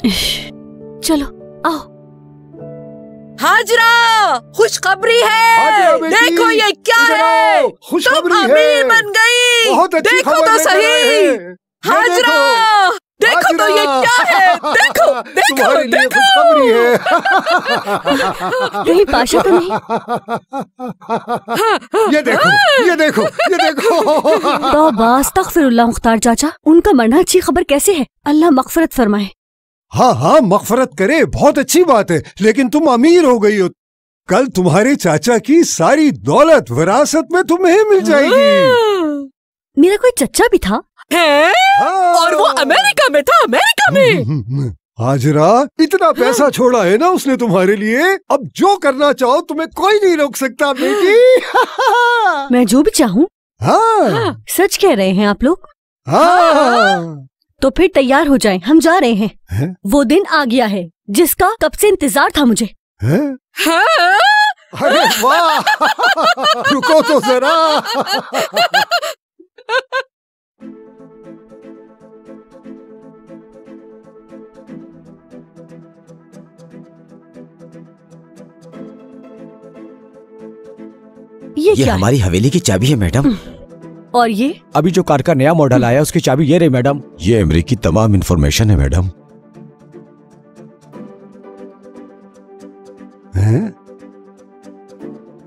चलो आओ। हाजरा, खुशखबरी है। देखो ये क्या है, तुम अमीर बन गई। बहुत अच्छी देखो खबर तो सही। हाजरा, देखो तो ये क्या है। देखो देखो देखो। खुशखबरी है। कहीं पाशा तो नहीं? ये देखो ये देखो ये देखो। तौबा अस्तगफिरुल्लाह मुख्तार चाचा, उनका मरना अच्छी खबर कैसे है? अल्लाह मगफरत फरमाए। हाँ हाँ, मगफरत करे, बहुत अच्छी बात है, लेकिन तुम अमीर हो गई हो। कल तुम्हारे चाचा की सारी दौलत विरासत में तुम्हें मिल जाएगी। मेरा कोई चचा भी था है? और वो अमेरिका में था, अमेरिका में। हाजरा, इतना पैसा छोड़ा है ना उसने तुम्हारे लिए, अब जो करना चाहो तुम्हें कोई नहीं रोक सकता बेटी। मैं जो भी चाहूँ। हाँ सच कह रहे हैं आप लोग? हाँ। तो फिर तैयार हो जाएं, हम जा रहे हैं। वो दिन आ गया है जिसका कब से इंतजार था मुझे। अरे वाह, रुको तो जरा। ये क्या हमारी हवेली की चाबी है मैडम। और ये अभी जो कार का नया मॉडल आया उसकी चाबी ये रही मैडम। ये अमेरिका की तमाम इंफॉर्मेशन है मैडम।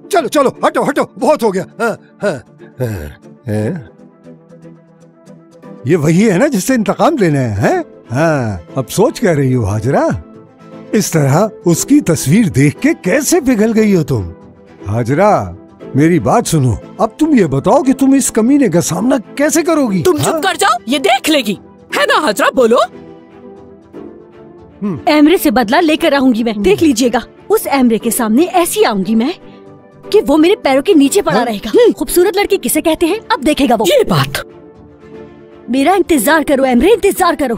चलो चलो, हटो हटो, बहुत हो गया। हाँ। ये वही है ना जिससे इंतकाम लेना है? हाँ, अब सोच क्या रही हो हाजरा? इस तरह उसकी तस्वीर देख के कैसे पिघल गई हो तुम? हाजरा, मेरी बात सुनो, अब तुम ये बताओ कि तुम इस कमीने का सामना कैसे करोगी? तुम चुप कर जाओ, ये देख लेगी, है ना हाजरा? बोलो। एमरे से बदला लेकर आऊंगी मैं, देख लीजिएगा। उस एमरे के सामने ऐसी आऊंगी मैं कि वो मेरे पैरों के नीचे पड़ा रहेगा। खूबसूरत लड़की किसे कहते हैं अब देखेगा वो। ये बात। मेरा इंतजार करो एमरे, इंतजार करो।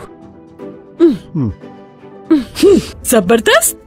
जबरदस्त।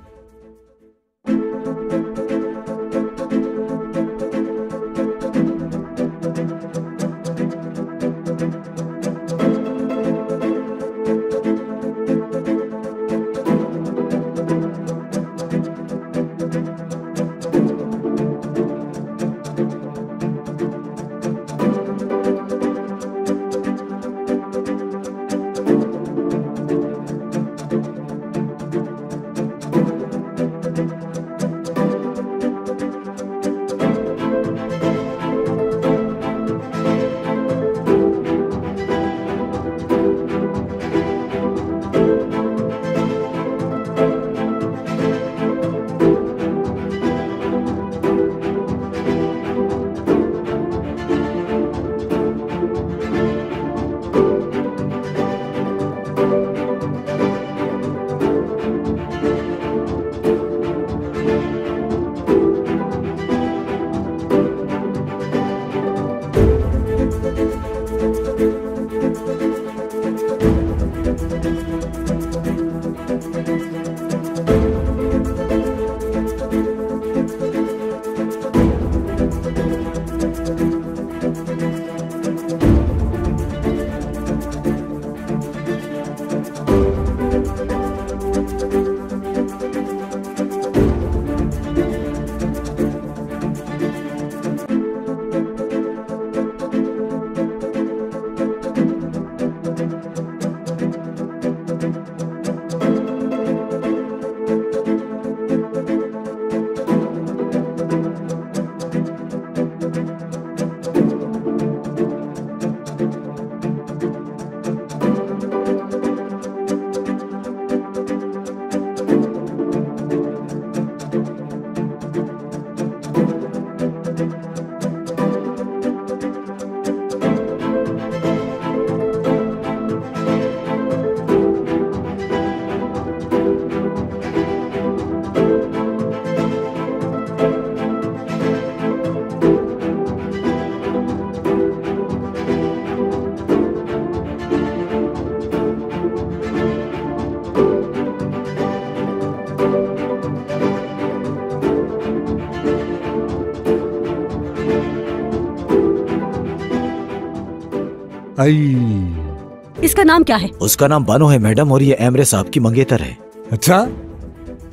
इसका नाम क्या है? उसका नाम बानो है मैडम, और ये एमरे साहब की मंगेतर है। अच्छा,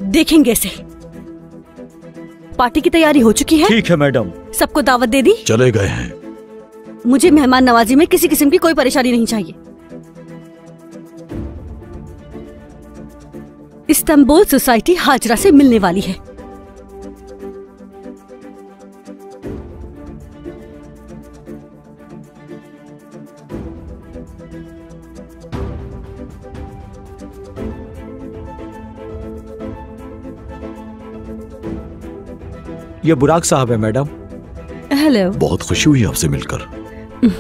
देखेंगे इसे। पार्टी की तैयारी हो चुकी है? ठीक है मैडम। सबको दावत दे दी? चले गए हैं। मुझे मेहमान नवाजी में किसी किस्म की कोई परेशानी नहीं चाहिए। इस्तांबुल सोसाइटी हाजरा से मिलने वाली है। ये बुराक साहब है मैडम। हेलो। बहुत खुशी हुई आपसे मिलकर।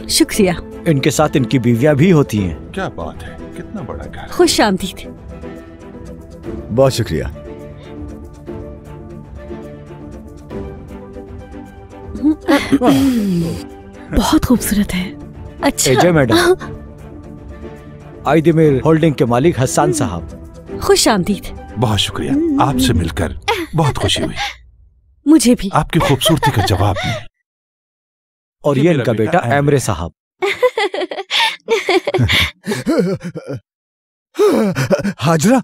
शुक्रिया। इनके साथ इनकी बीवियां भी होती हैं। क्या बात है, कितना बड़ा घर। खुश आमदीद। बहुत शुक्रिया। बहुत खूबसूरत है। अच्छा। एजे मैडम, आइदिमिर होल्डिंग के मालिक हसन साहब। खुश आमदीद। बहुत शुक्रिया, आपसे मिलकर बहुत खुशी हुई। मुझे भी। आपकी खूबसूरती का जवाब नहीं। और ये इनका बेटा एमरे साहब। हाजरा।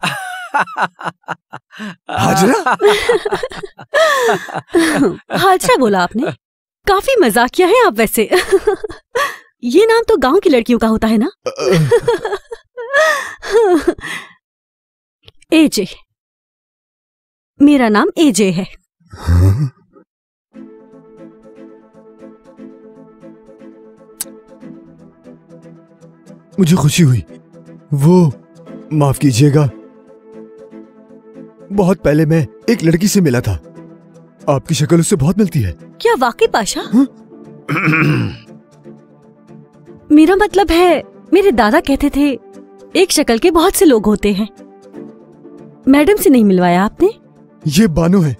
हाजरा। हाजरा बोला आपने? काफी मजाकिया है आप वैसे। ये नाम तो गांव की लड़कियों का होता है ना? एजे। मेरा नाम एजे है। मुझे खुशी हुई। वो माफ कीजिएगा, बहुत पहले मैं एक लड़की से मिला था। आपकी शक्ल उससे बहुत मिलती है। क्या वाकई पाशा? मेरा मतलब है, मेरे दादा कहते थे एक शक्ल के बहुत से लोग होते हैं। मैडम से नहीं मिलवाया आपने? ये बानो है,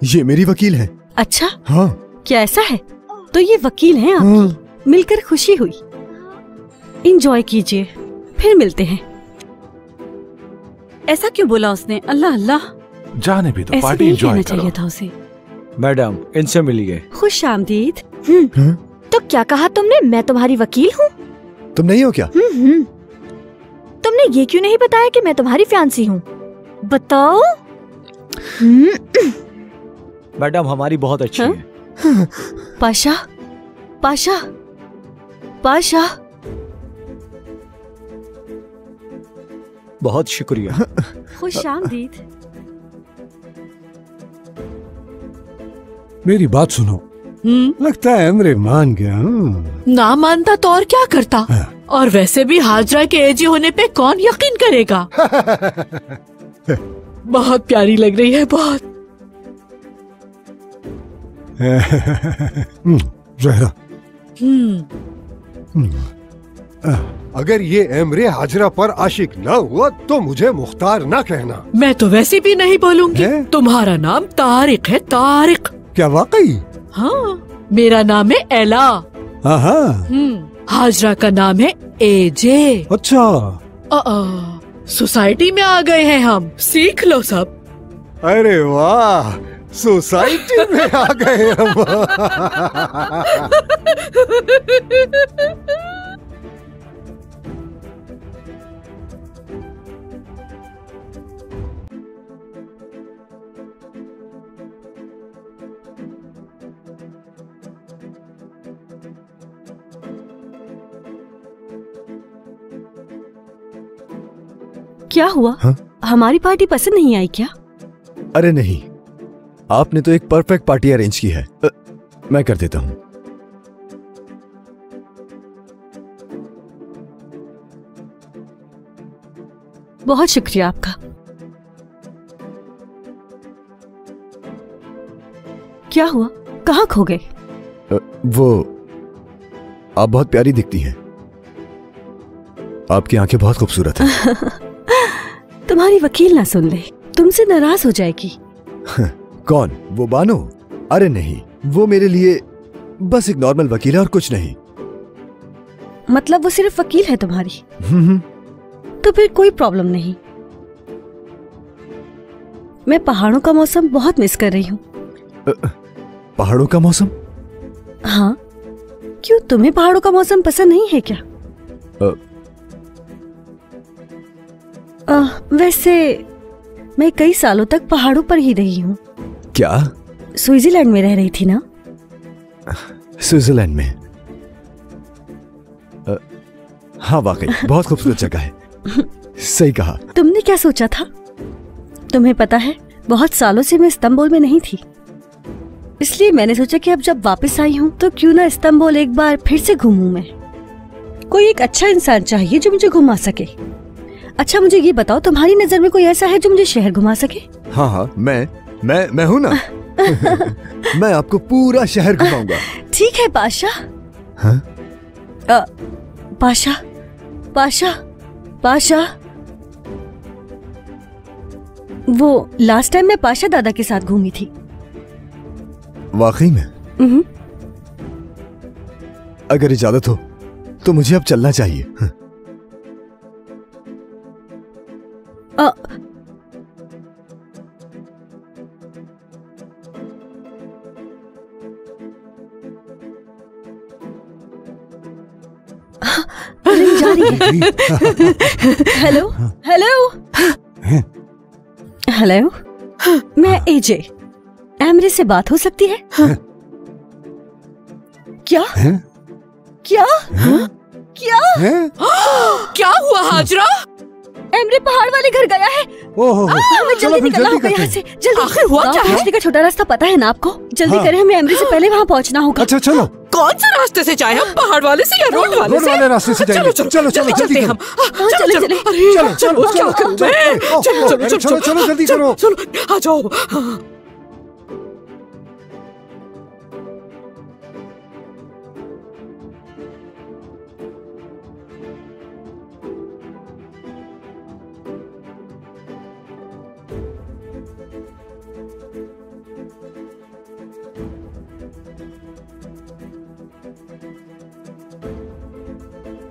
ये मेरी वकील है। अच्छा। हाँ। क्या ऐसा है? तो ये वकील हैं आपकी। हाँ। मिलकर खुशी हुई। इंजॉय कीजिए, फिर मिलते हैं। ऐसा क्यों बोला उसने? अल्लाह अल्लाह। जाने भी तो, ऐसे पार्टी नहीं एंजॉय कहना करो। चाहिए था उसे। मैडम, इनसे मिलिए। खुश आमदीद। तो क्या कहा तुमने? मैं तुम्हारी वकील हूँ? तुम नहीं हो क्या? तुमने ये क्यों नहीं बताया कि मैं तुम्हारी फियांसी हूँ? बताओ। मैडम, हमारी बहुत अच्छी हाँ? है। पाशा, पाशा, पाशा। बहुत शुक्रिया। खुश आमदीद। मेरी बात सुनो। लगता है एमरे मान गया। ना मानता तो और क्या करता? हाँ। और वैसे भी हाजरा के एजी होने पे कौन यकीन करेगा? बहुत प्यारी लग रही है, बहुत। जहरा, अगर ये एमरे हाजरा पर आशिक न हुआ तो मुझे मुख्तार ना कहना। मैं तो वैसे भी नहीं बोलूंगी। है? तुम्हारा नाम तारिक है, तारिक। क्या वाकई? हाँ, मेरा नाम है एला। हाँ। हाजरा का नाम है एजे। अच्छा। सोसाइटी में आ गए हैं हम, सीख लो सब। अरे वाह, सोसाइटी में आ गए हम। क्या हुआ? हाँ? हमारी पार्टी पसंद नहीं आई क्या? अरे नहीं, आपने तो एक परफेक्ट पार्टी अरेंज की है। मैं कर देता हूँ। बहुत शुक्रिया आपका। क्या हुआ? कहाँ खो गए? वो, आप बहुत प्यारी दिखती हैं। आपकी आंखें बहुत खूबसूरत हैं। तुम्हारी वकील ना सुन ले, तुमसे नाराज हो जाएगी। कौन? वो बानो? अरे नहीं, वो मेरे लिए बस एक नॉर्मल वकील है और कुछ नहीं। मतलब वो सिर्फ वकील है तुम्हारी? तो फिर कोई प्रॉब्लम नहीं। मैं पहाड़ों का मौसम बहुत मिस कर रही हूँ। पहाड़ों का मौसम? हाँ, क्यों तुम्हें पहाड़ों का मौसम पसंद नहीं है क्या? वैसे मैं कई सालों तक पहाड़ों पर ही रही हूँ। क्या? स्विट्जरलैंड में रह रही थी ना? स्विट्जरलैंड में? हाँ वाकई बहुत खूबसूरत जगह है। सही कहा। तुमने क्या सोचा था? तुम्हें पता है बहुत सालों से मैं इस्तांबुल में नहीं थी, इसलिए मैंने सोचा कि अब जब वापस आई हूँ तो क्यों ना इस्तांबुल एक बार फिर से घूमूं मैं। कोई एक अच्छा इंसान चाहिए जो मुझे घुमा सके। अच्छा मुझे ये बताओ, तुम्हारी नजर में कोई ऐसा है जो मुझे शहर घुमा सके? हाँ हाँ, मैं हूँ ना। मैं आपको पूरा शहर घुमाऊंगा। ठीक है पाशा। हाँ? पाशा पाशा पाशा, वो लास्ट टाइम मैं पाशा दादा के साथ घूमी थी। वाकई में? अगर इजाजत हो तो मुझे अब चलना चाहिए। रिंग जा रही है। हेलो हेलो हेलो, मैं एजे। एमरे से बात हो सकती है? क्या क्या क्या क्या हुआ हाजरा? एमरे पहाड़ वाले घर गया है। हमें जल्दी निकलना होगा यहाँ से। जल्दी। आखिर हुआ क्या है? पहुंचने का छोटा रास्ता पता है ना आपको? जल्दी करें, हमें एमरे से पहले वहाँ पहुँचना होगा। अच्छा चलो। कौन से रास्ते से जाए हम? पहाड़ वाले से या रोड वाले से? रोड वाले रास्ते से जाएंगे। चलो चलो जल्दी चलते करो। हम। चले चले चलो चलो क्या करूं मैं? चलो चलो जल्दी करो। चलो आ जाओ।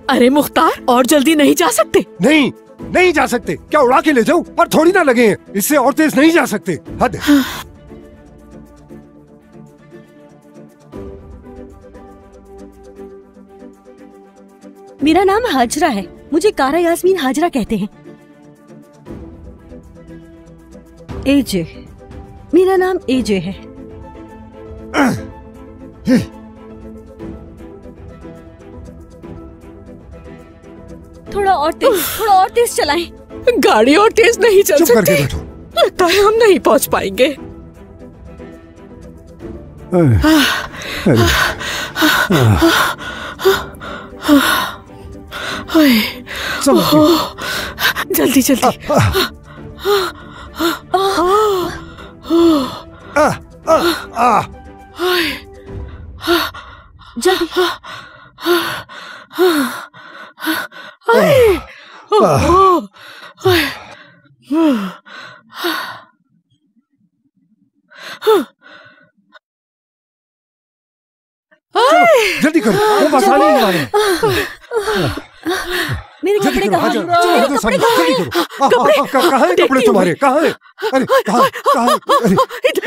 अरे मुख्तार, और जल्दी नहीं जा सकते? नहीं नहीं जा सकते। क्या उड़ा के ले जाऊं? पर थोड़ी ना लगे हैं, इससे और तेज नहीं जा सकते। हद है। मेरा नाम हाजरा है, मुझे कारा यास्मीन हाजरा कहते हैं। एजे, मेरा नाम एजे है। थोड़ा और तेज चलाएं। गाड़ी और तेज नहीं चल चुप करके सकती। बैठो। लगता है हम नहीं पहुंच पाएंगे। जल्दी जल्दी। जल्दी। जल्दी करो, वो बस आने ही वाले हैं। मेरे कपड़े कहाँ हैं? जल्दी करो। कहाँ हैं कपड़े तुम्हारे? कहाँ हैं? अरे कहाँ है?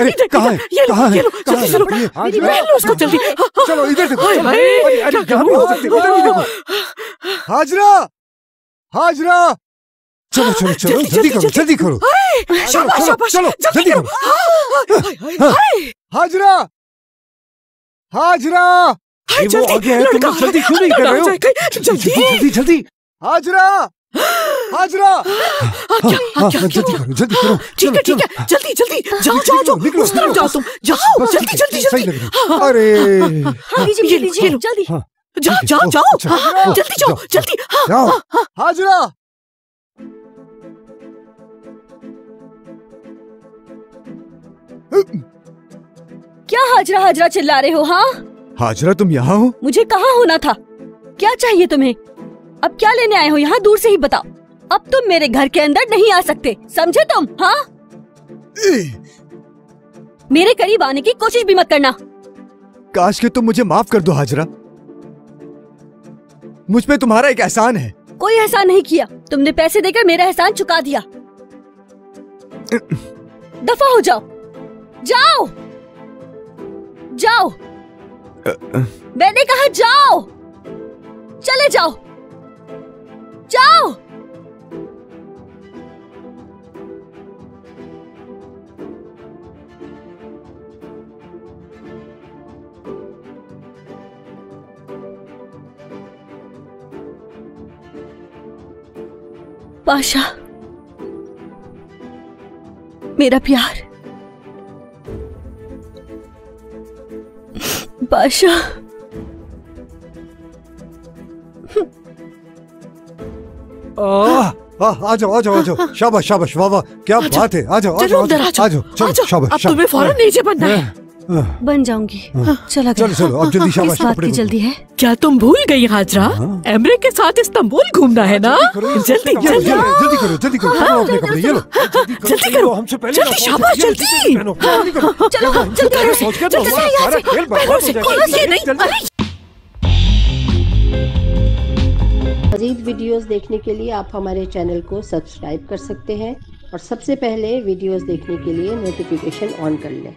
अरे कहाँ है? उसको जल्दी। चलो इधर देखो। अरे यहाँ भी हो सकते, इधर भी देखो। हाजरा हाजरा, चलो चलो चलो जल्दी करो जल्दी करो। चलो चलो जल्दी करो। हाजरा हाजरा, वो आगे है, तुम लोग जल्दी क्यों नहीं कर रहे हो? जल्दी जल्दी। हाजरा हाजरा, जल्दी करो। ठीक है जल्दी जल्दी जाओ उस तरफ जाओ, तुम जाओ जल्दी जल्दी। अरे जल्दी जाओ जल्दी। हाजरा क्या हाजरा हाजरा चिल्ला रहे हो? हाँ हाजरा, तुम यहाँ हो? मुझे कहाँ होना था? क्या चाहिए तुम्हें? अब क्या लेने आए हो यहाँ? दूर से ही बताओ। अब तुम मेरे घर के अंदर नहीं आ सकते, समझे तुम? हाँ, मेरे करीब आने की कोशिश भी मत करना। काश कि तुम मुझे माफ कर दो हाजरा, मुझ पे तुम्हारा एक एहसान है। कोई एहसान नहीं किया, तुमने पैसे देकर मेरा एहसान चुका दिया। दफा हो जाओ, जाओ जाओ। मैंने कहा जाओ, चले जाओ जाओ। बादशाह, मेरा प्यार, बादशाह। आ जाओ आ जाओ आ जाओ, शाबाश शाबाश, वाह वाह, क्या बात है, आ जाओ आ जाओ आ जाओ, चलो शाबाश। अब तुम्हें फौरन नीचे बनना है। बन जाऊंगी। चला चलो चलो, अब जल्दी शाबाश। किस बात की जल्दी है? क्या तुम भूल गई हाजरा? एमरे के साथ इस्तांबुल घूमना है ना? जल्दी जल्दी जल्दी करो जल्दी करो, पहनो अपने कपड़े, ये लो जल्दी करो, हमसे पहले जल्दी, शाबाश, जल्दी। चलो मज़ीद वीडियोस देखने के लिए आप हमारे चैनल को सब्सक्राइब कर सकते हैं और सबसे पहले वीडियोस देखने के लिए नोटिफिकेशन ऑन कर लें।